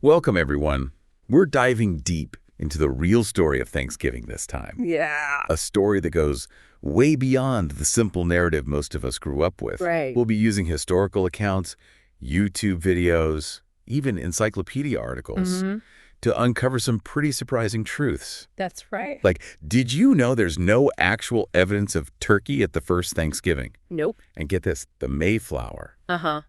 Welcome, everyone. We're diving deep into the real story of Thanksgiving this time. Yeah. A story that goes way beyond the simple narrative most of us grew up with. Right. We'll be using historical accounts, YouTube videos, even encyclopedia articles to uncover some pretty surprising truths. That's right. Like, did you know there's no actual evidence of turkey at the first Thanksgiving? Nope. And get this, the Mayflower, Uh-huh.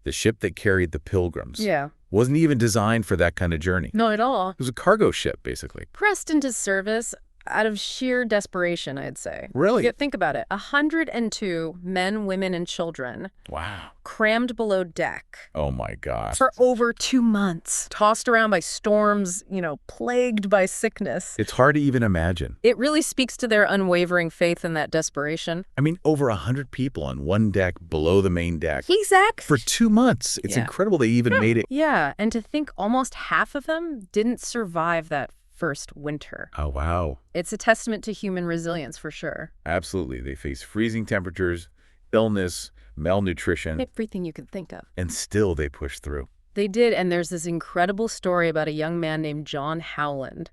the ship that carried the Pilgrims, Yeah. wasn't even designed for that kind of journey. Not at all. It was a cargo ship, basically. Pressed into service out of sheer desperation, I'd say. Really? Yeah, think about it. 102 men, women, and children Wow. crammed below deck Oh, my gosh. for over 2 months, tossed around by storms, plagued by sickness. It's hard to even imagine. It really speaks to their unwavering faith in that desperation. I mean, over 100 people on one deck below the main deck. Exactly. For 2 months. It's Yeah. incredible they even made it. Yeah, and to think almost half of them didn't survive that first winter. Oh, wow. It's a testament to human resilience for sure. Absolutely. They faced freezing temperatures, illness, malnutrition, Everything you could think of. and still they pushed through. They did, and there's this incredible story about a young man named John Howland.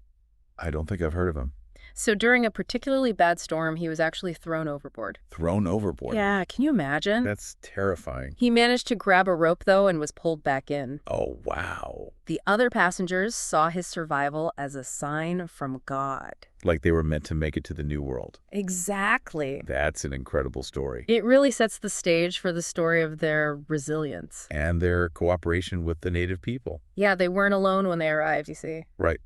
I don't think I've heard of him. So during a particularly bad storm, he was actually thrown overboard. Thrown overboard. Yeah, can you imagine? That's terrifying. He managed to grab a rope, though, and was pulled back in. Oh, wow. The other passengers saw his survival as a sign from God. Like they were meant to make it to the New World. Exactly. That's an incredible story. It really sets the stage for the story of their resilience. And their cooperation with the native people. Yeah, they weren't alone when they arrived, you see. Right.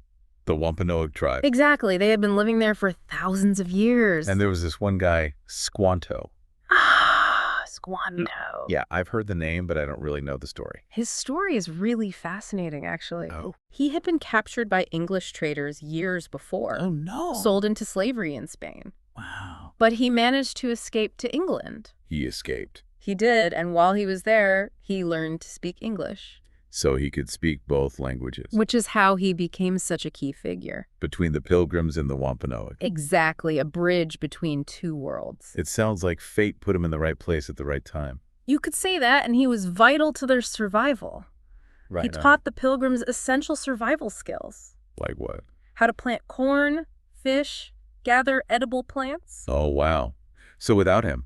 The Wampanoag tribe. Exactly. They had been living there for thousands of years. And there was this one guy, Squanto. Ah, Squanto. Yeah, I've heard the name, but I don't really know the story. His story is really fascinating, actually. Oh. He had been captured by English traders years before. Oh, no. Sold into slavery in Spain. Wow. But he managed to escape to England. He escaped. He did, and while he was there, he learned to speak English. So he could speak both languages. Which is how he became such a key figure. Between the Pilgrims and the Wampanoag. Exactly, a bridge between two worlds. It sounds like fate put him in the right place at the right time. You could say that, and he was vital to their survival. Right. He taught the Pilgrims essential survival skills. Like what? How to plant corn, fish, gather edible plants. Oh, wow. So without him,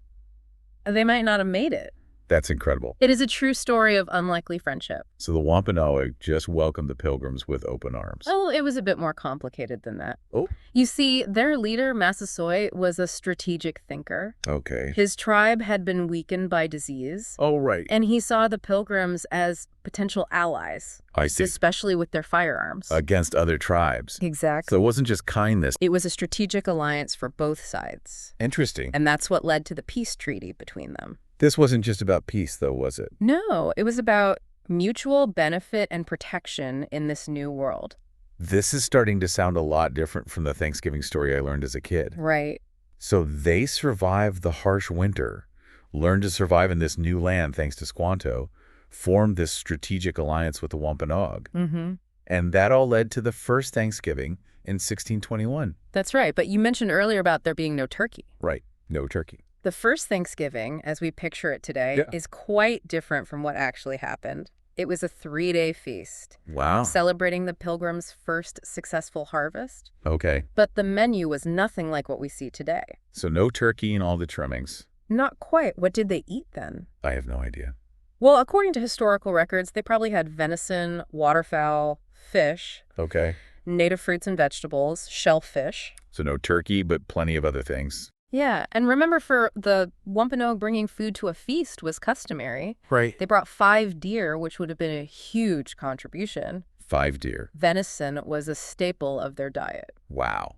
They might not have made it. that's incredible. It is a true story of unlikely friendship. So the Wampanoag just welcomed the Pilgrims with open arms. Oh, it was a bit more complicated than that. Oh. You see, their leader, Massasoit, was a strategic thinker. Okay. His tribe had been weakened by disease. Oh, right. And he saw the Pilgrims as potential allies, I see. especially with their firearms. Against other tribes. Exactly. So it wasn't just kindness. It was a strategic alliance for both sides. Interesting. And that's what led to the peace treaty between them. This wasn't just about peace, though, was it? No, it was about mutual benefit and protection in this new world. This is starting to sound a lot different from the Thanksgiving story I learned as a kid. Right. So they survived the harsh winter, learned to survive in this new land thanks to Squanto, formed this strategic alliance with the Wampanoag. Mm-hmm. And that all led to the first Thanksgiving in 1621. That's right. But you mentioned earlier about there being no turkey. Right. No turkey. The first Thanksgiving, as we picture it today, is quite different from what actually happened. It was a 3-day feast, Wow. celebrating the Pilgrims' first successful harvest. Okay. But the menu was nothing like what we see today. So no turkey and all the trimmings. Not quite. What did they eat then? I have no idea. Well, according to historical records, they probably had venison, waterfowl, fish, Okay. native fruits and vegetables, shellfish. So no turkey, but plenty of other things. Yeah, and remember, for the Wampanoag, bringing food to a feast was customary. Right. They brought 5 deer, which would have been a huge contribution. 5 deer. Venison was a staple of their diet. Wow.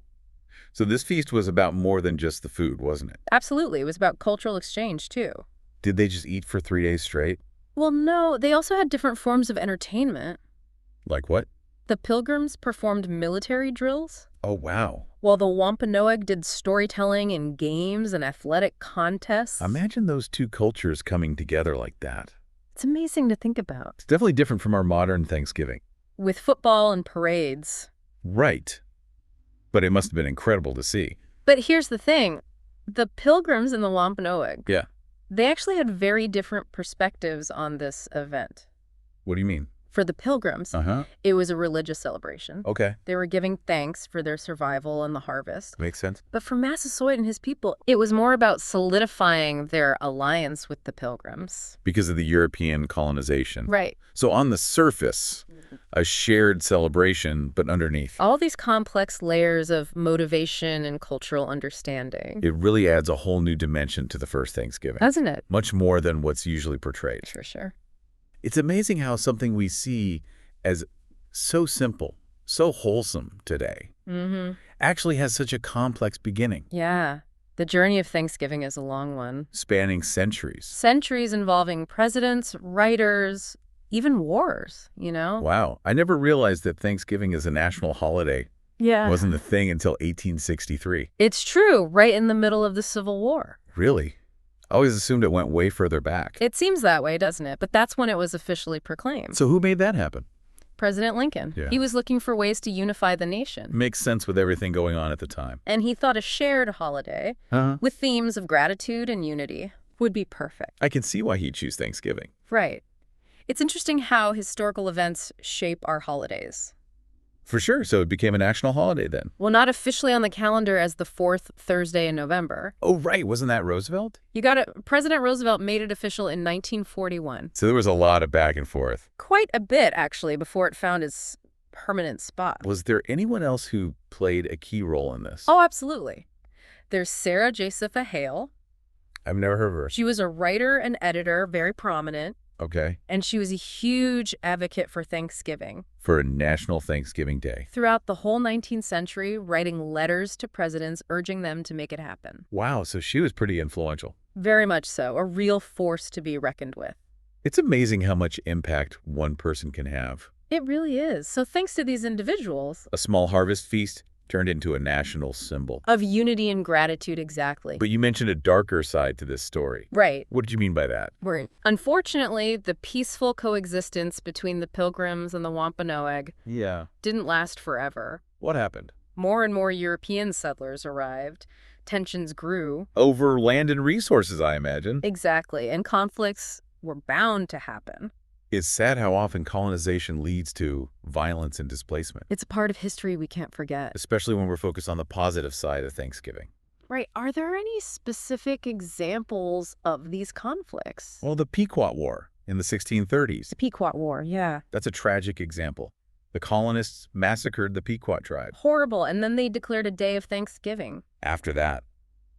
So this feast was about more than just the food, wasn't it? Absolutely. It was about cultural exchange, too. Did they just eat for 3 days straight? Well, no, they also had different forms of entertainment. Like what? The Pilgrims performed military drills, Oh, wow. while the Wampanoag did storytelling and games and athletic contests. Imagine those two cultures coming together like that. It's amazing to think about. It's definitely different from our modern Thanksgiving. With football and parades. Right. But it must have been incredible to see. But here's the thing. The Pilgrims and the Wampanoag, Yeah. they actually had very different perspectives on this event. What do you mean? For the Pilgrims, it was a religious celebration. Okay. They were giving thanks for their survival and the harvest. Makes sense. But for Massasoit and his people, it was more about solidifying their alliance with the Pilgrims. Because of the European colonization. Right. So on the surface, a shared celebration, but underneath. All these complex layers of motivation and cultural understanding. It really adds a whole new dimension to the first Thanksgiving. Doesn't it? Much more than what's usually portrayed. For sure. It's amazing how something we see as so simple, so wholesome today, actually has such a complex beginning. Yeah. The journey of Thanksgiving is a long one. Spanning centuries. Centuries involving presidents, writers, even wars, you know? Wow. I never realized that Thanksgiving is a national holiday. Yeah. It wasn't a thing until 1863. It's true, right in the middle of the Civil War. Really? I always assumed it went way further back. It seems that way, doesn't it? But that's when it was officially proclaimed. So who made that happen? President Lincoln. Yeah. He was looking for ways to unify the nation. Makes sense with everything going on at the time. And he thought a shared holiday with themes of gratitude and unity would be perfect. I can see why he'd choose Thanksgiving. Right. It's interesting how historical events shape our holidays. For sure. So it became a national holiday then. Well, not officially on the calendar as the fourth Thursday in November. Oh, right. Wasn't that Roosevelt? You got it. President Roosevelt made it official in 1941. So there was a lot of back and forth. Quite a bit, actually, before it found its permanent spot. Was there anyone else who played a key role in this? Oh, absolutely. There's Sarah Josepha Hale. I've never heard of her. She was a writer and editor, very prominent. Okay. And she was a huge advocate for Thanksgiving. For a National Thanksgiving Day. Throughout the whole 19th century, writing letters to presidents urging them to make it happen. Wow, so she was pretty influential. Very much so. A real force to be reckoned with. It's amazing how much impact one person can have. It really is. So thanks to these individuals. A small harvest feast turned into a national symbol. Of unity and gratitude, exactly. But you mentioned a darker side to this story. Right. What did you mean by that? Unfortunately, the peaceful coexistence between the Pilgrims and the Wampanoag didn't last forever. What happened? More and more European settlers arrived. Tensions grew. Over land and resources, I imagine. Exactly. And conflicts were bound to happen. It's sad how often colonization leads to violence and displacement. It's a part of history we can't forget. Especially when we're focused on the positive side of Thanksgiving. Right. Are there any specific examples of these conflicts? Well, the Pequot War in the 1630s. The Pequot War, yeah. That's a tragic example. The colonists massacred the Pequot tribe. Horrible. And then they declared a day of Thanksgiving. After that,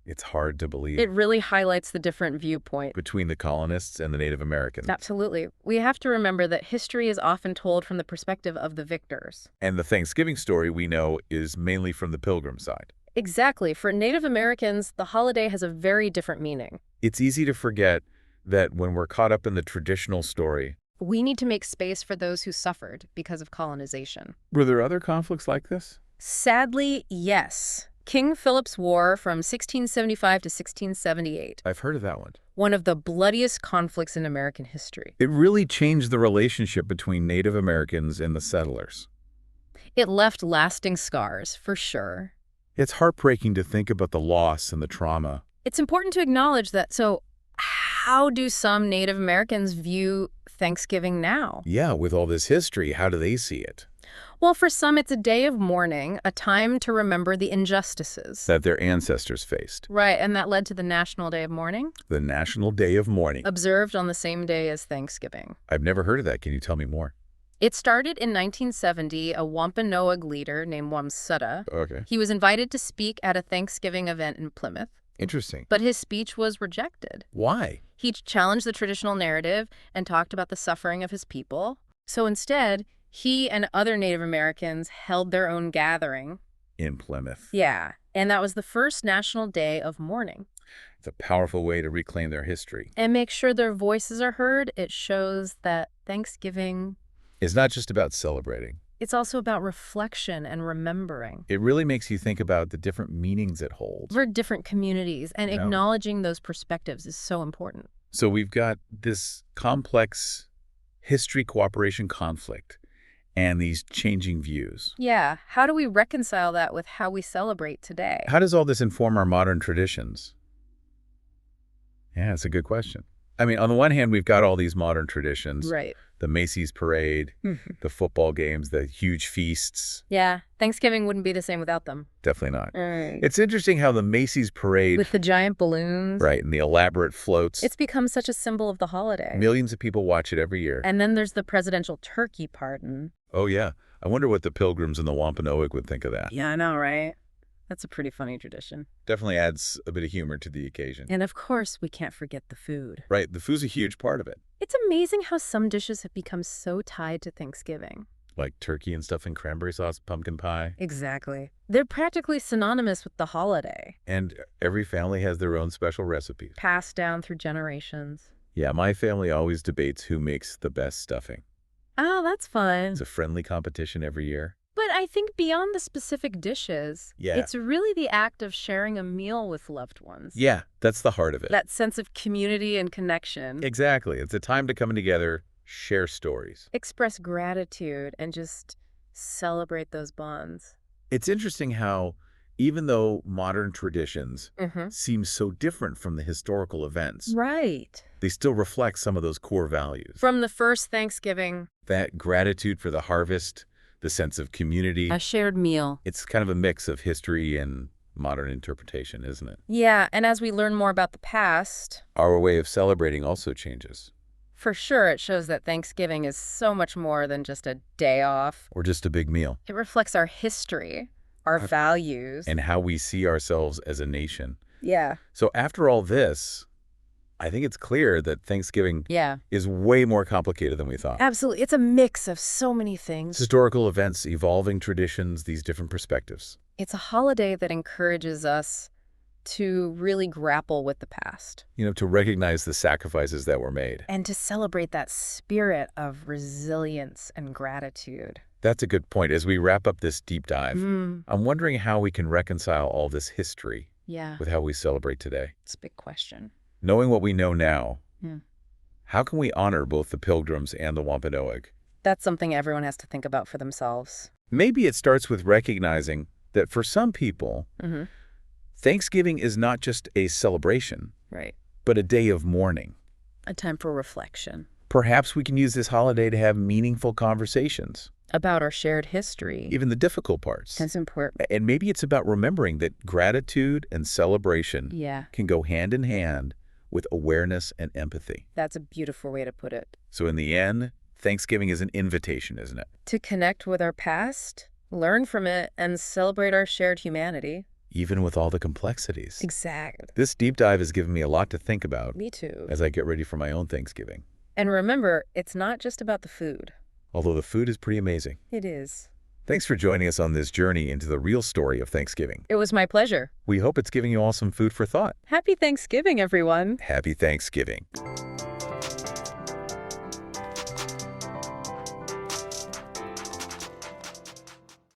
it's hard to believe. It really highlights the different viewpoint between the colonists and the Native Americans. Absolutely. We have to remember that history is often told from the perspective of the victors. And the Thanksgiving story we know is mainly from the Pilgrim side. Exactly. For Native Americans, the holiday has a very different meaning. It's easy to forget that when we're caught up in the traditional story, we need to make space for those who suffered because of colonization. Were there other conflicts like this? Sadly, yes. King Philip's War from 1675 to 1678. I've heard of that one. One of the bloodiest conflicts in American history. It really changed the relationship between Native Americans and the settlers. It left lasting scars, for sure. It's heartbreaking to think about the loss and the trauma. It's important to acknowledge that. So how do some Native Americans view Thanksgiving now? Yeah, with all this history, how do they see it? Well, for some, it's a day of mourning, a time to remember the injustices that their ancestors faced. Right, and that led to the National Day of Mourning? The National Day of Mourning. Observed on the same day as Thanksgiving. I've never heard of that. Can you tell me more? It started in 1970. A Wampanoag leader named Wamsutta. Okay. He was invited to speak at a Thanksgiving event in Plymouth. Interesting. But his speech was rejected. Why? He challenged the traditional narrative and talked about the suffering of his people. So instead, he and other Native Americans held their own gathering. In Plymouth. Yeah, and that was the first National Day of Mourning. It's a powerful way to reclaim their history. And make sure their voices are heard. It shows that Thanksgiving is not just about celebrating. It's also about reflection and remembering. It really makes you think about the different meanings it holds. For different communities, and acknowledging those perspectives is so important. So we've got this complex history cooperation conflict and these changing views. Yeah. How do we reconcile that with how we celebrate today? How does all this inform our modern traditions? Yeah, it's a good question. I mean, on the one hand, we've got all these modern traditions. Right. The Macy's parade, the football games, the huge feasts. Yeah, Thanksgiving wouldn't be the same without them. Definitely not. Right. It's interesting how the Macy's parade, With the giant balloons. right, and the elaborate floats, It's become such a symbol of the holiday. millions of people watch it every year. And then there's the presidential turkey pardon. Oh, yeah. I wonder what the Pilgrims and the Wampanoag would think of that. Yeah, I know, right? That's a pretty funny tradition. Definitely adds a bit of humor to the occasion. And of course, we can't forget the food. Right, the food's a huge part of it. It's amazing how some dishes have become so tied to Thanksgiving. Like turkey and stuff and cranberry sauce, pumpkin pie. Exactly. They're practically synonymous with the holiday, And every family has their own special recipes. passed down through generations. Yeah, my family always debates who makes the best stuffing. Oh, that's fun. It's a friendly competition every year. But I think beyond the specific dishes, Yeah. it's really the act of sharing a meal with loved ones. Yeah, that's the heart of it. That sense of community and connection. Exactly. It's a time to come together, share stories. Express gratitude and just celebrate those bonds. It's interesting how, even though modern traditions Mm-hmm. seem so different from the historical events, Right. they still reflect some of those core values. From the first Thanksgiving, That gratitude for the harvest, the sense of community. a shared meal. It's kind of a mix of history and modern interpretation, isn't it? Yeah, and as we learn more about the past, Our way of celebrating also changes. for sure it shows that Thanksgiving is so much more than just a day off. Or just a big meal. It reflects our history, our values. And how we see ourselves as a nation. Yeah. So after all this, I think it's clear that Thanksgiving Yeah. is way more complicated than we thought. Absolutely. It's a mix of so many things. Historical events, evolving traditions, these different perspectives. It's a holiday that encourages us to really grapple with the past To recognize the sacrifices that were made. and to celebrate that spirit of resilience and gratitude. That's a good point. As we wrap up this deep dive, Mm, I'm wondering how we can reconcile all this history yeah, with how we celebrate today. it's a big question. Knowing what we know now, Hmm. how can we honor both the Pilgrims and the Wampanoag? That's something everyone has to think about for themselves. Maybe it starts with recognizing that for some people, Mm-hmm. Thanksgiving is not just a celebration, Right. but a day of mourning. A time for reflection Perhaps we can use this holiday to have meaningful conversations, about our shared history. even the difficult parts. That's important. And maybe it's about remembering that gratitude and celebration Yeah, can go hand in hand with awareness and empathy. that's a beautiful way to put it. So in the end, Thanksgiving is an invitation, isn't it? To connect with our past, learn from it, and celebrate our shared humanity. Even with all the complexities. Exactly. This deep dive has given me a lot to think about Me too. as I get ready for my own Thanksgiving. And remember, it's not just about the food. Although the food is pretty amazing. It is. Thanks for joining us on this journey into the real story of Thanksgiving. It was my pleasure. We hope it's giving you all some food for thought. Happy Thanksgiving, everyone. Happy Thanksgiving.